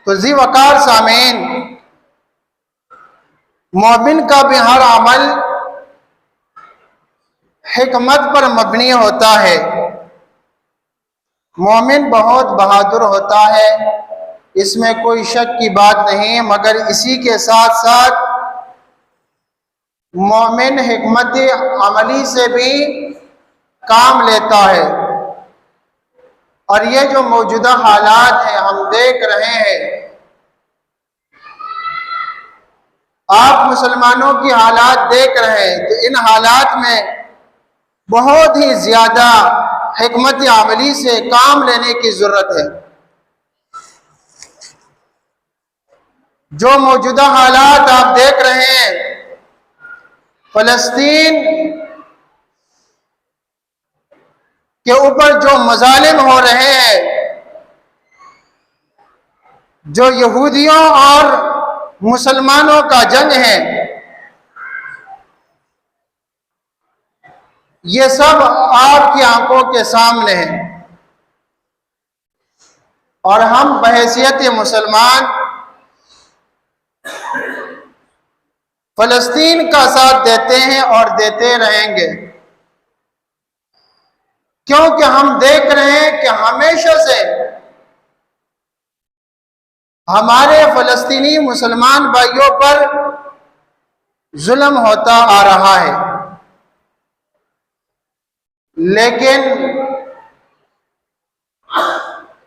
तो जी वकार सामीन, मोमिन का भी हर अमल हिकमत पर मबनी होता है। मोमिन बहुत बहादुर होता है, इसमें कोई शक की बात नहीं, मगर इसी के साथ साथ मोमिन हिकमत अमली से भी काम लेता है। और ये जो मौजूदा हालात हैं हम देख रहे हैं, आप मुसलमानों की हालात देख रहे हैं, तो इन हालात में बहुत ही ज्यादा हिकमत अमली से काम लेने की जरूरत है। जो मौजूदा हालात आप देख रहे हैं, फलस्तीन के ऊपर जो मजालिम हो रहे हैं, जो यहूदियों और मुसलमानों का जंग है, ये सब आपकी आंखों के सामने है। और हम बहैसियत मुसलमान फलस्तीन का साथ देते हैं और देते रहेंगे, क्योंकि हम देख रहे हैं कि हमेशा से हमारे फलस्तीनी मुसलमान भाइयों पर जुल्म होता आ रहा है। लेकिन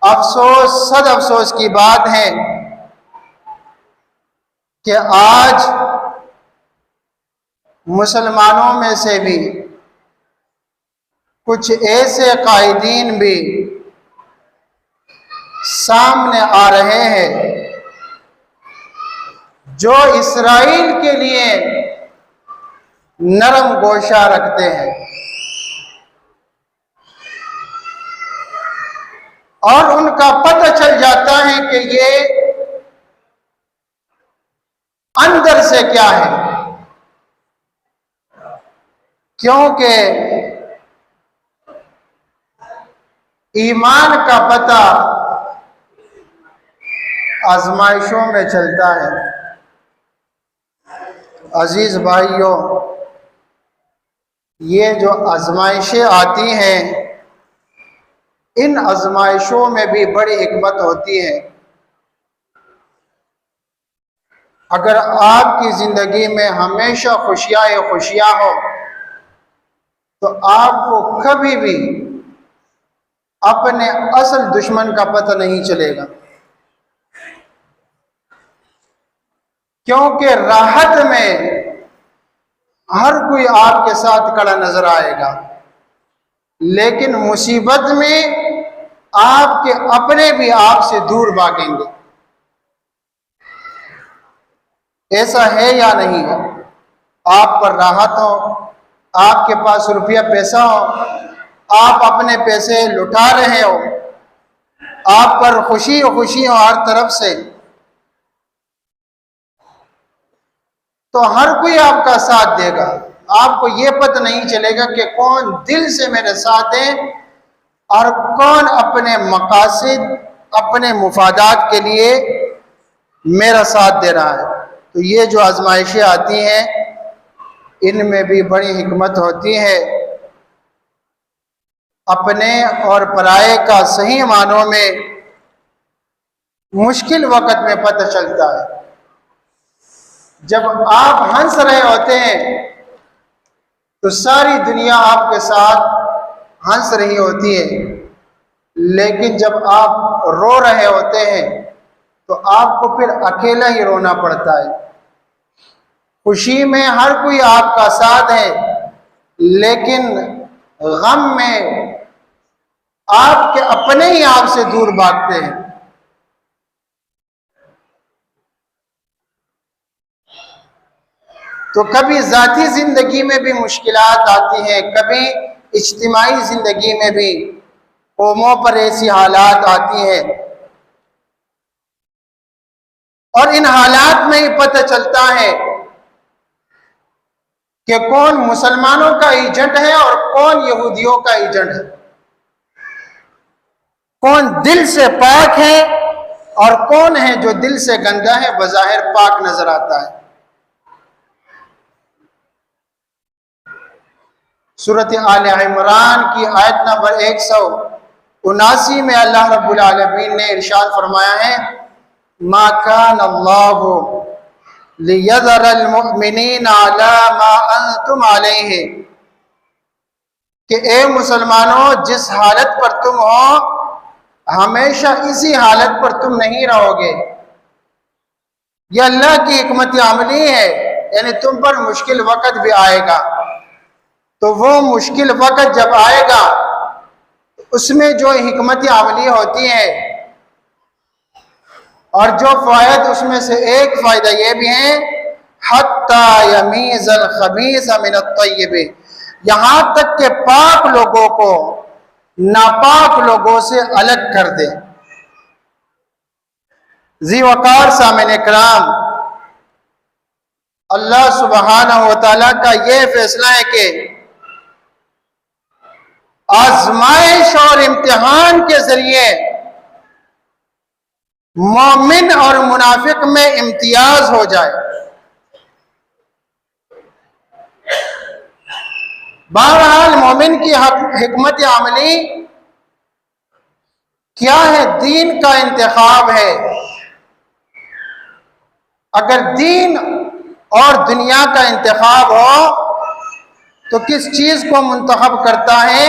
अफसोस, सद अफसोस की बात है कि आज मुसलमानों में से भी कुछ ऐसे कायदीन भी सामने आ रहे हैं जो इस्राइल के लिए नरम गोशा रखते हैं और उनका पता चल जाता है कि ये अंदर से क्या है, क्योंकि ईमान का पता आजमाइशों में चलता है। अजीज भाइयों, ये जो आजमाइशें आती हैं, इन आजमाइशों में भी बड़ी हिकमत होती है। अगर आपकी जिंदगी में हमेशा खुशियां ही खुशियां हो, तो आपको कभी भी अपने असल दुश्मन का पता नहीं चलेगा, क्योंकि राहत में हर कोई आपके साथ खड़ा नजर आएगा, लेकिन मुसीबत में आपके अपने भी आपसे दूर भागेंगे। ऐसा है या नहीं है? आप पर राहत हो, आपके पास रुपया पैसा हो, आप अपने पैसे लुटा रहे हो, आप पर खुशी हो हर तरफ से, तो हर कोई आपका साथ देगा। आपको ये पता नहीं चलेगा कि कौन दिल से मेरे साथ है और कौन अपने मकासद, अपने मुफादात के लिए मेरा साथ दे रहा है। तो ये जो आजमाइशें आती हैं, इनमें भी बड़ी हिकमत होती है। अपने और पराये का सही मानों में मुश्किल वक्त में पता चलता है। जब आप हंस रहे होते हैं तो सारी दुनिया आपके साथ हंस रही होती है, लेकिन जब आप रो रहे होते हैं तो आपको फिर अकेला ही रोना पड़ता है। खुशी में हर कोई आपका साथ है, लेकिन गम में आपके अपने ही आपसे दूर भागते हैं। तो कभी जाती जिंदगी में भी मुश्किलात आती हैं, कभी इज्तिमाई जिंदगी में भी कौमों पर ऐसी हालात आती हैं, और इन हालात में ही पता चलता है कि कौन मुसलमानों का एजेंट है और कौन यहूदियों का एजेंट है, कौन दिल से पाक है और कौन है जो दिल से गंदा है बज़ाहिर पाक नजर आता है। सूरत आल इमरान की आयत नंबर 179 में अल्लाह रब्बुल आलमीन ने इरशाद फरमाया है, मा कान अल्लाहु लियज़रल मुमिनीन अला मा अंतुम अलैहि, कि ए मुसलमानों जिस हालत पर तुम हो हमेशा इसी हालत पर तुम नहीं रहोगे। यह अल्लाह की हिकमत अमली है, यानी तुम पर मुश्किल वक़्त भी आएगा, तो वो मुश्किल वक़्त जब आएगा उसमें जो हिकमत अमली होती है और जो फ़ायदा, उसमें से एक फ़ायदा ये भी है, हत्ता यमीज़ल खबीस मिनत तय्यब, यहाँ तक के पाक लोगों को नापाक लोगों से अलग कर दे। जी वकार सामने कराम, अल्लाह सुब्हानहू व तआला का यह फैसला है कि आजमाइश और इम्तिहान के जरिए मोमिन और मुनाफिक में इम्तियाज हो जाए। बहरहाल मोमिन की हिकमत अमली क्या है? दीन का इंतखाब है। अगर दीन और दुनिया का इंतखाब हो तो किस चीज को मुंतखब करता है?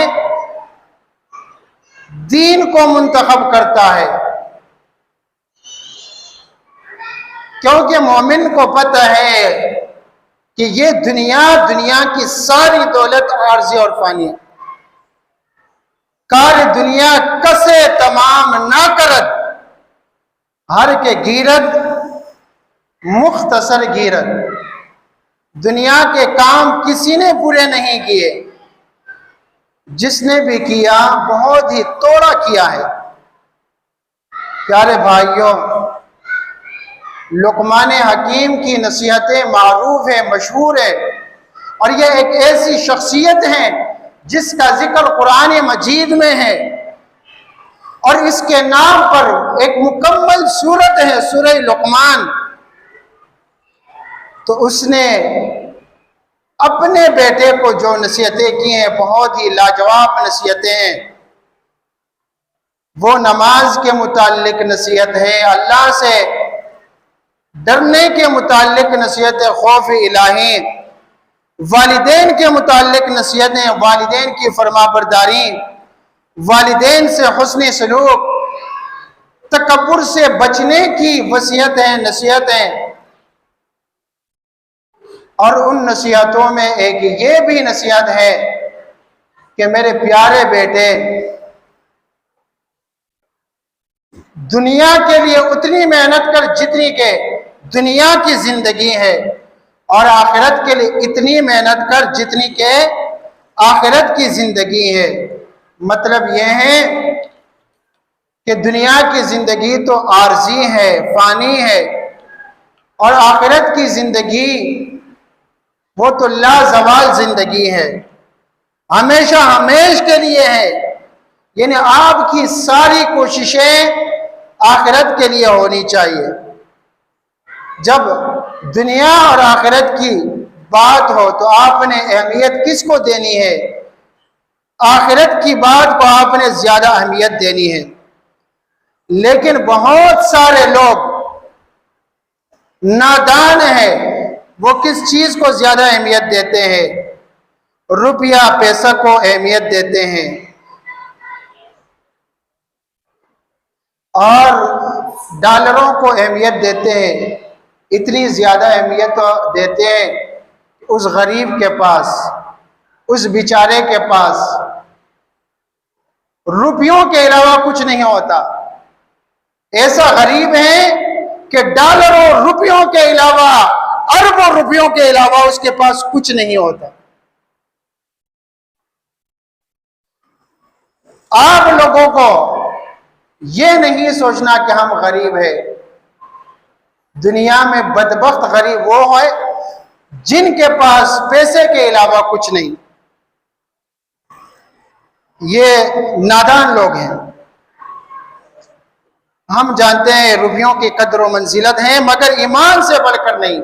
दीन को मुंतखब करता है, क्योंकि मोमिन को पता है कि ये दुनिया की सारी दौलत आर्जी और फानी है। कार दुनिया कसे तमाम ना करत, हर के गिरद मुख्तसर गिरद। दुनिया के काम किसी ने पूरे नहीं किए, जिसने भी किया बहुत ही थोड़ा किया है। प्यारे भाइयों, लुकमान हकीम की नसीहतें मारूफ है, मशहूर है, और यह एक ऐसी शख्सियत है जिसका जिक्र कुरान मजीद में है, और इसके नाम पर एक मुकम्मल सूरत है, सूरह लुकमान। तो उसने अपने बेटे को जो नसीहतें की हैं, बहुत ही लाजवाब नसीहतें हैं। वो नमाज के मुतालिक नसीहत है, अल्लाह से डरने के मुतालिक नसीहत है, खौफ इलाही, वालिदैन के मुतालिक नसीहत है, वालिदैन की फरमाबरदारी, वालिदैन से हुस्न सलूक, तकब्बुर से बचने की वसीयत है, नसीहत है। और उन नसीहतों में एक ये भी नसीहत है कि मेरे प्यारे बेटे, दुनिया के लिए उतनी मेहनत कर जितनी के दुनिया की जिंदगी है, और आखिरत के लिए इतनी मेहनत कर जितनी के आखिरत की जिंदगी है। मतलब यह है कि दुनिया की जिंदगी तो आर्जी है, फानी है, और आखिरत की जिंदगी वो तो लाजवाल जिंदगी है, हमेशा हमेश के लिए है। यानी आपकी सारी कोशिशें आखिरत के लिए होनी चाहिए। जब दुनिया और आखिरत की बात हो तो आपने अहमियत किसको देनी है? आखिरत की बात को आपने ज्यादा अहमियत देनी है। लेकिन बहुत सारे लोग नादान हैं, वो किस चीज को ज्यादा अहमियत देते हैं? रुपया पैसा को अहमियत देते हैं, और डॉलरों को अहमियत देते हैं। इतनी ज्यादा अहमियत तो देते हैं उस गरीब के पास, उस बेचारे के पास रुपयों के अलावा कुछ नहीं होता। ऐसा गरीब है कि डॉलरों रुपयों के अलावा, अरबों रुपयों के अलावा उसके पास कुछ नहीं होता। आप लोगों को यह नहीं सोचना कि हम गरीब है। दुनिया में बदबख्त गरीब वो है जिनके पास पैसे के अलावा कुछ नहीं। ये नादान लोग हैं। हम जानते हैं रुपयों की कदर व मंजिलत है, मगर ईमान से बढ़कर नहीं,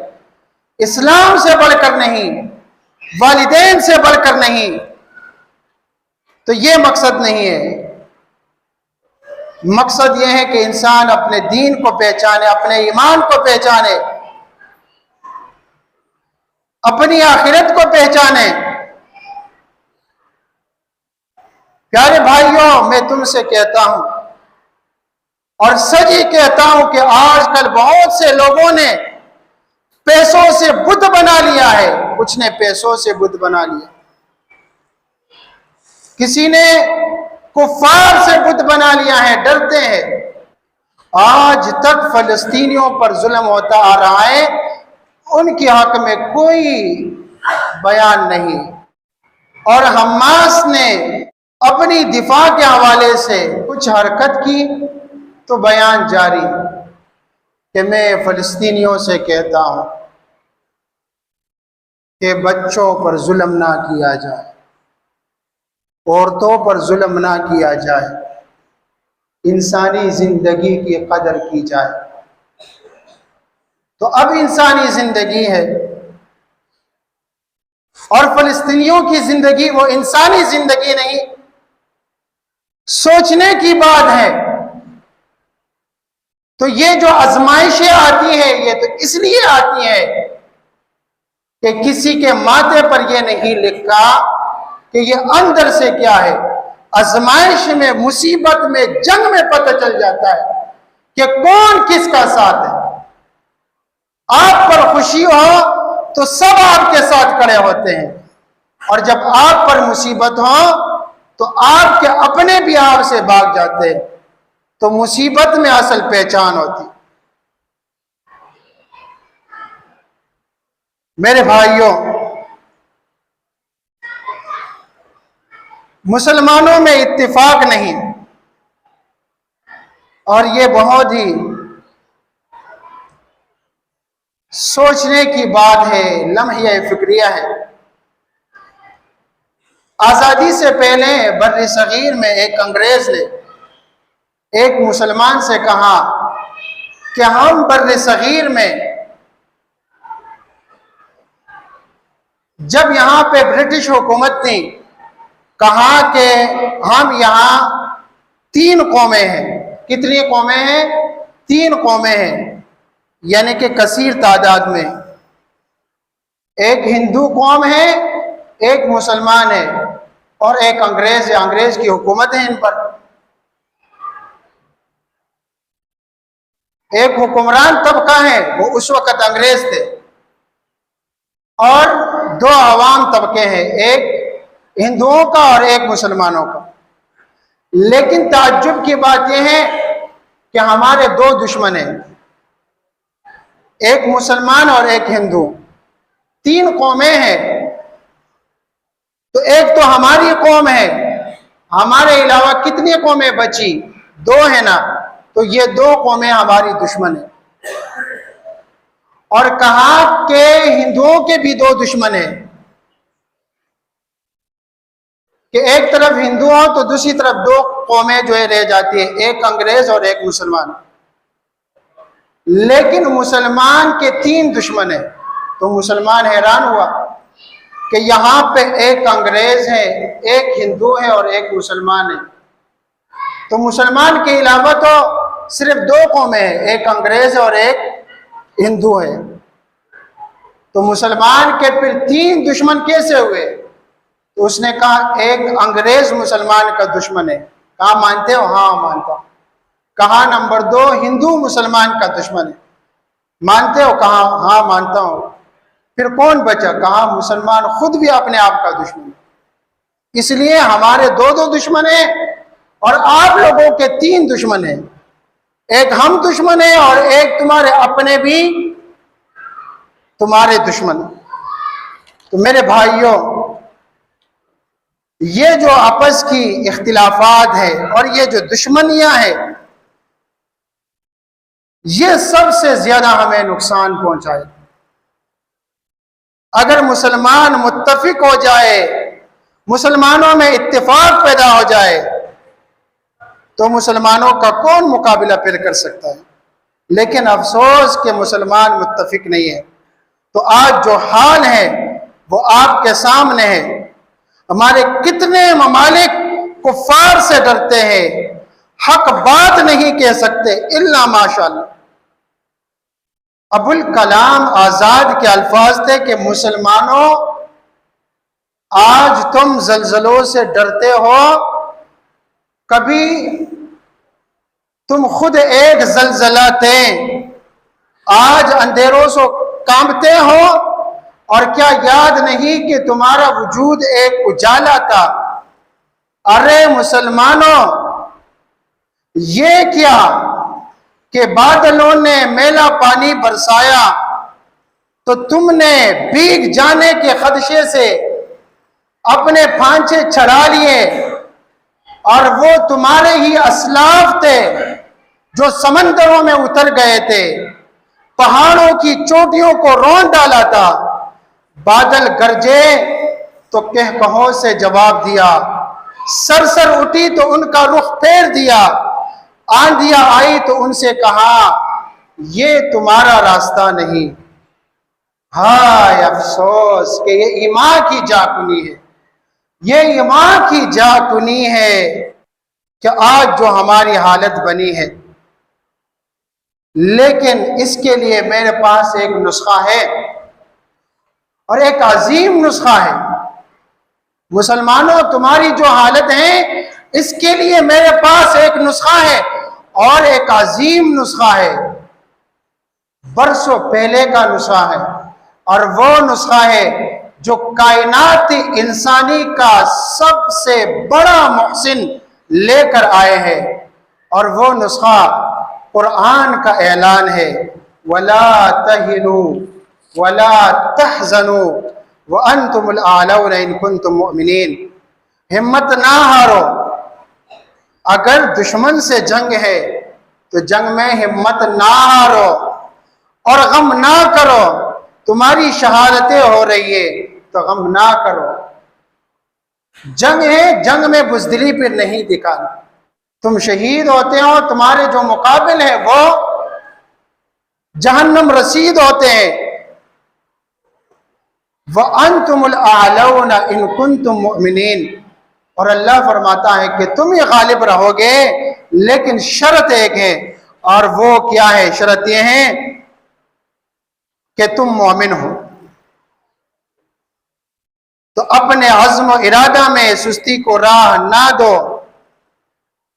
इस्लाम से बढ़कर नहीं, वालिदैन से बढ़कर नहीं। तो ये मकसद नहीं है। मकसद यह है कि इंसान अपने दीन को पहचाने, अपने ईमान को पहचाने, अपनी आखिरत को पहचाने। प्यारे भाइयों, मैं तुमसे कहता हूं और सच ही कहता हूं कि आजकल बहुत से लोगों ने पैसों से बुत बना लिया है। कुछ ने पैसों से बुत बना लिया, किसी ने कुफार से बुत बना लिया है, डरते हैं। आज तक फलस्तीनियों पर जुल्म होता आ रहा है, उनके हक में कोई बयान नहीं। और हमास ने अपनी दिफा के हवाले से कुछ हरकत की तो बयान जारी कि मैं फलस्तीनियों से कहता हूं कि बच्चों पर जुल्म ना किया जाए, औरतों पर जुल्म ना किया जाए, इंसानी जिंदगी की कदर की जाए। तो अब इंसानी जिंदगी है और फलस्तीनियों की जिंदगी वो इंसानी जिंदगी नहीं। सोचने की बात है। तो ये जो आजमाइशें आती हैं, ये तो इसलिए आती हैं कि किसी के माथे पर यह नहीं लिखा कि ये अंदर से क्या है। आजमाइश में, मुसीबत में, जंग में पता चल जाता है कि कौन किसका साथ है। आप पर खुशी हो तो सब आपके साथ खड़े होते हैं, और जब आप पर मुसीबत हो तो आपके अपने भी आपसे भाग जाते हैं। तो मुसीबत में असल पहचान होती। मेरे भाइयों, मुसलमानों में इत्तिफाक नहीं, और ये बहुत ही सोचने की बात है, लम्हे फिक्रिया है। आजादी से पहले बर्र सगीर में एक अंग्रेज ने एक मुसलमान से कहा कि हम बर्र सगीर में जब यहां पे ब्रिटिश हुकूमत थी, कहा कि हम यहां 3 कौमें हैं। कितनी कौमें हैं? 3 कौमें हैं, यानी कि कसीर तादाद में। एक हिंदू कौम है, एक मुसलमान है, और एक अंग्रेज है। अंग्रेज की हुकूमत है इन पर। एक हुक्मरान तबका है, वो उस वक्त अंग्रेज थे, और 2 अवाम तबके हैं, एक हिंदुओं का और एक मुसलमानों का। लेकिन ताज्जुब की बात यह है कि हमारे 2 दुश्मन हैं, एक मुसलमान और एक हिंदू। 3 कौमें हैं। तो एक तो हमारी कौम है, हमारे अलावा कितनी कौमें बची? 2 है ना। तो ये 2 कौमें हमारी दुश्मन है। और कहा कि हिंदुओं के भी 2 दुश्मन है, कि एक तरफ हिंदू हो तो दूसरी तरफ 2 कौमें जो है रह जाती है, एक अंग्रेज और एक मुसलमान। लेकिन मुसलमान के 3 दुश्मन है। तो मुसलमान हैरान हुआ कि यहां पे एक अंग्रेज है, एक हिंदू है और एक मुसलमान है। तो मुसलमान के अलावा तो सिर्फ 2 कौमें हैं, एक अंग्रेज और एक हिंदू है। तो मुसलमान के फिर 3 दुश्मन कैसे हुए? तो उसने कहा एक अंग्रेज मुसलमान का दुश्मन है। कहा मानते हो? हाँ मानता हूं। कहा नंबर 2 हिंदू मुसलमान का दुश्मन है। मानते हो? कहा हाँ मानता हूं। फिर कौन बचा? कहा मुसलमान खुद भी अपने आप का दुश्मन है। इसलिए हमारे 2 दुश्मन है और आप लोगों के 3 दुश्मन है। एक हम दुश्मन है और एक तुम्हारे अपने भी तुम्हारे दुश्मन। तो मेरे भाइयों, ये जो आपस की इख्तिलाफात है और ये जो दुश्मनियां है, ये सबसे ज्यादा हमें नुकसान पहुंचाए। अगर मुसलमान मुत्तफिक हो जाए, मुसलमानों में इत्तेफाक पैदा हो जाए, तो मुसलमानों का कौन मुकाबला फिर कर सकता है। लेकिन अफसोस कि मुसलमान मुत्तफिक नहीं है। तो आज जो हाल है वो आपके सामने है। हमारे कितने ममालिक कुफ्फार से डरते हैं, हक बात नहीं कह सकते इल्ला माशाअल्लाह। अबुल कलाम आजाद के अल्फाज थे कि मुसलमानों, आज तुम जल्जलों से डरते हो, कभी तुम खुद एक जल्जला थे, आज अंधेरों से कांपते हो, और क्या याद नहीं कि तुम्हारा वजूद एक उजाला था। अरे मुसलमानों, ये क्या कि बादलों ने मेला पानी बरसाया तो तुमने भीग जाने के खदशे से अपने फांचे चढ़ा लिए, और वो तुम्हारे ही असलाफ थे जो समंदरों में उतर गए थे, पहाड़ों की चोटियों को रौंद डाला था। बादल गरजे तो कहकहों से जवाब दिया, सरसर उठी तो उनका रुख फेर दिया, आंधियां आई तो उनसे कहा ये तुम्हारा रास्ता नहीं। हाय अफसोस कि ये ईमान की जाकुनी है, ये ईमान की जाकुनी है कि आज जो हमारी हालत बनी है। लेकिन इसके लिए मेरे पास एक नुस्खा है, और एक अजीम नुस्खा है। मुसलमानों, तुम्हारी जो हालत है इसके लिए मेरे पास एक नुस्खा है, और एक अजीम नुस्खा है, बरसों पहले का नुस्खा है। और वो नुस्खा है जो कायनात इंसानी का सबसे बड़ा मुहसिन लेकर आए हैं, और वो नुस्खा कुरान का ऐलान है, वला तहिनु वला तहजनु व अंतुमुल आलौना इन कुंतुम मुमिनीन। हिम्मत ना हारो, अगर दुश्मन से जंग है तो जंग में हिम्मत ना हारो, और गम ना करो। तुम्हारी शहादतें हो रही है तो गम ना करो। जंग है, जंग में बुज़दिली फिर नहीं दिखाना। तुम शहीद होते हो, तुम्हारे जो मुकाबिल है वो जहन्नम रसीद होते हैं। व अंतुमुल आलौना इन कुंतुम मुमिनीन, और अल्लाह फरमाता है कि तुम ही गालिब रहोगे, लेकिन शर्त एक है, और वो क्या है? शर्त ये है कि तुम मोमिन हो। तो अपने अज़्म और इरादा में सुस्ती को राह ना दो।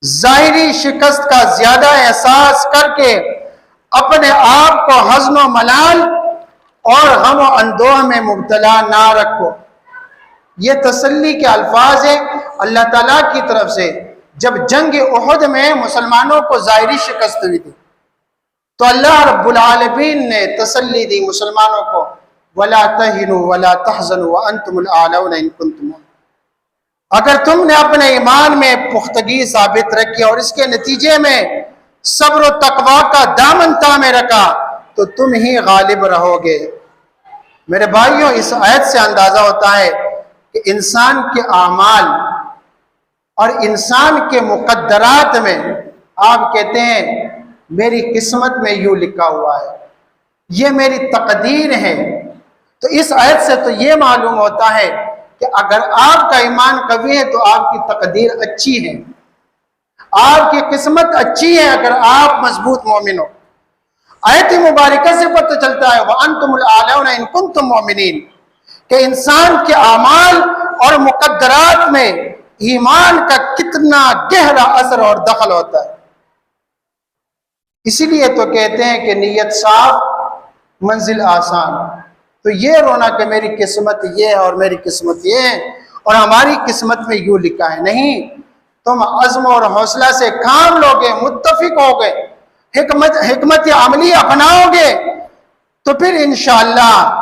जाहिरी शिकस्त का ज्यादा एहसास करके अपने आप को हज़्न व मलाल और गम व अंदोह में मुब्तला ना रखो। ये तसल्ली के अल्फाज है अल्लाह ताला की तरफ से। जब जंग उहद में मुसलमानों को जाहिरी शिकस्त हुई थी तो अल्लाह रब्बुल आलमीन ने तसल्ली दी मुसलमानों को, वला तहिनु वला तहज़नु व अंतुमुल आलौना इन कुंतुम। अगर तुमने अपने ईमान में पुख्तगी साबित रखी और इसके नतीजे में सब्र व तकवा का दामन थामे रखा तो तुम ही गालिब रहोगे। मेरे भाइयों, इस आयत से अंदाजा होता है कि इंसान के आमाल और इंसान के मुकद्दरात में आप कहते हैं मेरी किस्मत में यूं लिखा हुआ है, ये मेरी तकदीर है। तो इस आयत से तो ये मालूम होता है कि अगर आपका ईमान कवी है तो आपकी तकदीर अच्छी है, आपकी किस्मत अच्छी है अगर आप मजबूत मोमिन हो। आयत मुबारका से पता चलता है व अंतुमुल आलौना इन कुंतुम मोमिनीन, कि इंसान के आमाल और मुकद्दरात में ईमान का कितना गहरा असर और दखल होता है। इसीलिए तो कहते हैं कि नीयत साफ मंजिल आसान। तो ये रोना कि मेरी किस्मत ये है और मेरी किस्मत ये है और हमारी किस्मत में यूं लिखा है, नहीं। तुम अज़्म और हौसला से काम लोगे, मुत्तफिक होगे, हिकमत अमली अपनाओगे तो फिर इंशाअल्लाह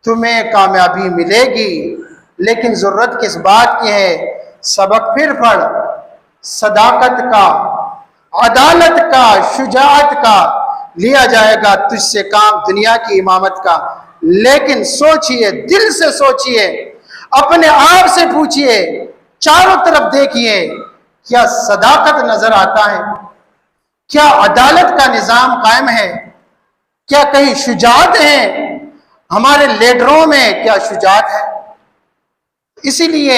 तुम्हें कामयाबी मिलेगी। लेकिन जरूरत किस बात की है? सबक फिर पढ़, सदाकत का, अदालत का, शुजाअत का लिया जाएगा तुझसे काम, दुनिया की इमामत का। लेकिन सोचिए, दिल से सोचिए, अपने आप से पूछिए, चारों तरफ देखिए क्या सदाकत नजर आता है? क्या अदालत का निजाम कायम है? क्या कहीं शुजात है? हमारे लीडरों में क्या शुजात है? इसीलिए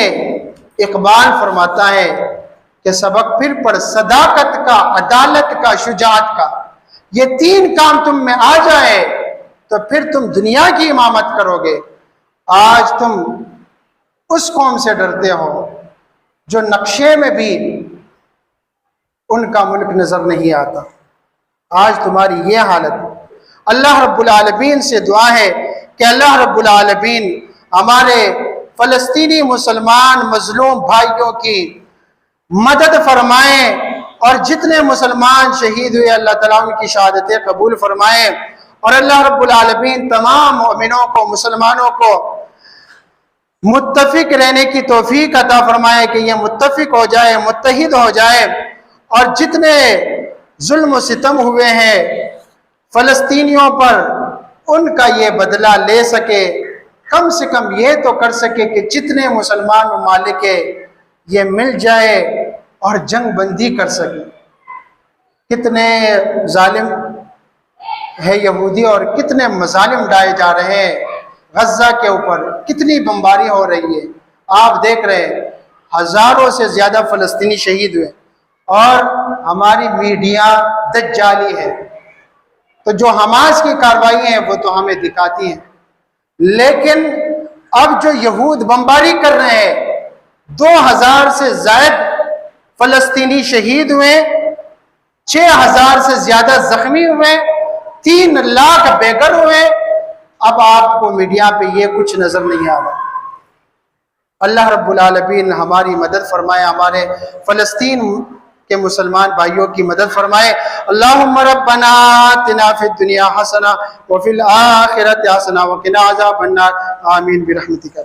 इकबाल फरमाता है कि सबक फिर पढ़, सदाकत का, अदालत का, शुजात का, ये तीन काम तुम में आ जाए तो फिर तुम दुनिया की इमामत करोगे। आज तुम उस कौम से डरते हो जो नक्शे में भी उनका मुल्क नजर नहीं आता। आज तुम्हारी ये हालत। अल्लाह रब्बुल आलमीन से दुआ है कि अल्लाह रब्बुल आलमीन हमारे फलस्तीनी मुसलमान मजलूम भाइयों की मदद फरमाए और जितने मुसलमान शहीद हुए अल्लाह ताला उनकी शहादतें कबूल फरमाए और अल्लाह रब्बुल आलमीन तमाम मोमिनों को, मुसलमानों को मुत्तफिक रहने की तौफीक अता फरमाए कि ये मुत्तफिक हो जाए, मुत्तहिद हो जाए और जितने जुल्म सितम हुए हैं फलस्तीनियों पर उनका ये बदला ले सके। कम से कम ये तो कर सके कि जितने मुसलमान ममालिक है ये मिल जाए और जंग बंदी कर सके। कितने जालिम है यहूदी और कितने मजालिम डाले जा रहे हैं। गज्जा के ऊपर कितनी बमबारी हो रही है, आप देख रहे हैं। हजारों से ज्यादा फलस्तीनी शहीद हुए और हमारी मीडिया दज्जाली है। तो जो हमास की कार्रवाई है वो तो हमें दिखाती हैं, लेकिन अब जो यहूद बमबारी कर रहे हैं, 2000 से ज्यादा फलस्तीनी शहीद हुए, 6000 से ज्यादा जख्मी हुए, 3 लाख बेघर हुए। अब आपको मीडिया पे ये कुछ नजर नहीं आ रहा। अल्लाह रब्बुल आलमीन हमारी मदद फरमाए, हमारे फलस्तीन के मुसलमान भाइयों की मदद फरमाए। अल्लाहुम्मा रब्बना आतिना फिद दुनिया हसना व फिल आखिरति हसना व क़िना अज़ाबन्नार। आमीन बिरहमतिका।